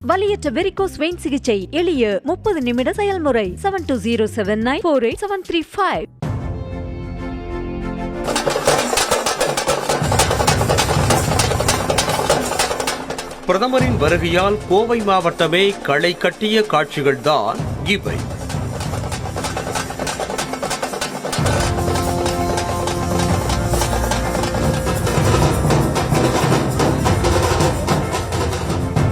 வலியற்ற varicose vein சிகிச்சை எளிய 30 நிமிட செயல்முறை 7207948735. பிரதமரின் வருகையால் கோவை மாவட்டமே களை கட்டிய காட்சிகள்தான் இவை.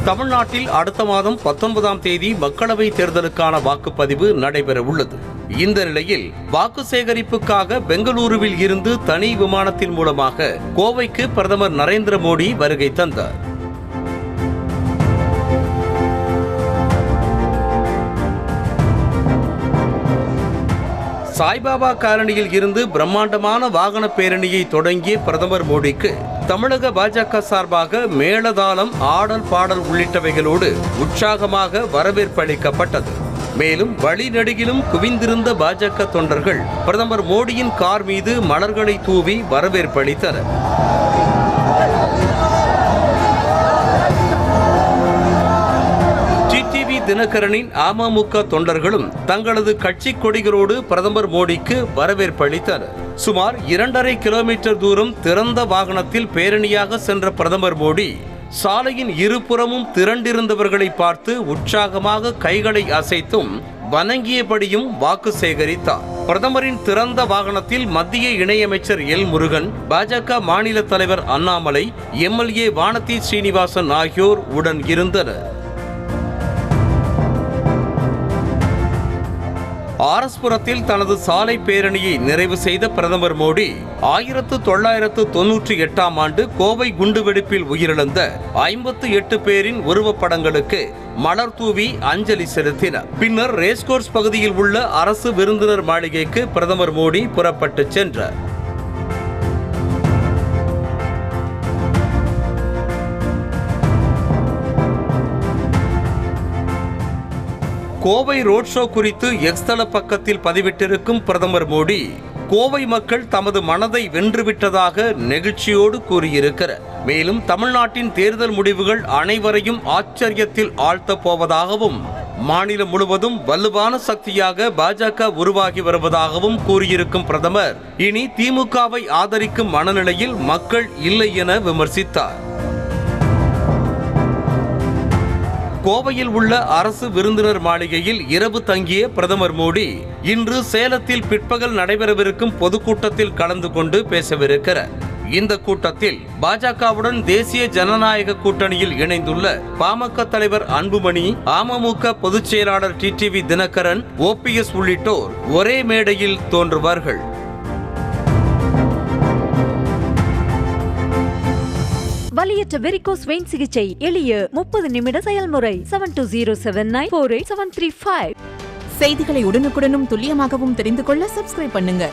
தமிழ்நாட்டில் அடுத்த மாதம் 19ஆம் தேதி மக்களவை தேர்தலுக்கான வாக்குப்பதிவு நடைபெற உள்ளது. இந்த நிலையில் வாக்கு சேகரிப்புக்காக பெங்களூருவில் இருந்து தனி விமானத்தின் மூலமாக கோவைக்கு பிரதமர் நரேந்திர மோடி வருகை தந்தார். சாய்பாபா காலனியில் இருந்து பிரம்மாண்டமான வாகன பேரணியை தொடங்கிய பிரதமர் மோடிக்கு தமிழக பாஜக சார்பாக மேளதாளம், ஆடல், பாடல் உள்ளிட்டவைகளோடு உற்சாகமாக வரவேற்பு அளிக்கப்பட்டது. மேலும் வழிநெடுகிலும் குவிந்திருந்த பாஜக தொண்டர்கள் பிரதமர் மோடியின் கார் மீது மலர்களை தூவி வரவேற்பு அளித்தனர். தினகரனின் அமமுக தொண்டர்களும் தங்களது கட்சி கொடிகளோடு பிரதமர் மோடிக்கு வரவேற்பு அளித்தனர். சுமார் 2.5 கிலோமீட்டர் தூரம் திறந்த வாகனத்தில் பேரணியாக சென்ற பிரதமர் மோடி சாலையின் இருபுறமும் திரண்டிருந்தவர்களை பார்த்து உற்சாகமாக கைகளை அசைத்தும் வணங்கியபடியும் வாக்கு சேகரித்தார். பிரதமரின் திறந்த வாகனத்தில் மத்திய இணையமைச்சர் எல் முருகன், பாஜக மாநில தலைவர் அண்ணாமலை, எம்எல்ஏ வானதி ஸ்ரீனிவாசன் ஆகியோர் உடன் இருந்தனர். ஆர்எஸ்புரத்தில் தனது சாலை பேரணியை நிறைவு செய்த பிரதமர் மோடி 1998ஆம் ஆண்டு கோவை குண்டுவெடிப்பில் உயிரிழந்த 58 பேரின் உருவப்படங்களுக்கு மலர் தூவி அஞ்சலி செலுத்தினார். பின்னர் ரேஸ்கோர்ஸ் பகுதியில் உள்ள அரசு விருந்தினர் மாளிகைக்கு பிரதமர் மோடி புறப்பட்டு சென்றார். கோவை ரோட் ஷோ குறித்து எக்ஸ் தள பக்கத்தில் பதிவிட்டிருக்கும் பிரதமர் மோடி, கோவை மக்கள் தமது மனதை வென்றுவிட்டதாக நெகிழ்ச்சியோடு கூறியிருக்கிறார். மேலும் தமிழ்நாட்டின் தேர்தல் முடிவுகள் அனைவரையும் ஆச்சரியத்தில் ஆழ்த்தப் போவதாகவும், மாநிலம் முழுவதும் வலுவான சக்தியாக பாஜக உருவாகி வருவதாகவும் கூறியிருக்கும் பிரதமர் இனி திமுகவை ஆதரிக்கும் மனநிலையில் மக்கள் இல்லை என விமர்சித்தார். கோவையில் உள்ள அரசு விருந்தினர் மாளிகையில் இரவு தங்கிய பிரதமர் மோடி இன்று சேலத்தில் பிற்பகல் நடைபெறவிருக்கும் பொதுக்கூட்டத்தில் கலந்து கொண்டு பேசவிருக்கிறார். இந்த கூட்டத்தில் பாஜகவுடன் தேசிய ஜனநாயக கூட்டணியில் இணைந்துள்ள பாமக தலைவர் அன்புமணி, அமமுக பொதுச் செயலாளர் டிடிவி தினகரன், ஓபிஎஸ் உள்ளிட்டோர் ஒரே மேடையில் தோன்றுவார்கள். வலியற்ற வெரிகோஸ் வெயின் சிகிச்சை எளிய 30 நிமிட செயல்முறை 7207948735. செய்திகளை உடனுக்குடனும் துல்லியமாகவும் தெரிந்து கொள்ள சப்ஸ்கிரைப் பண்ணுங்க.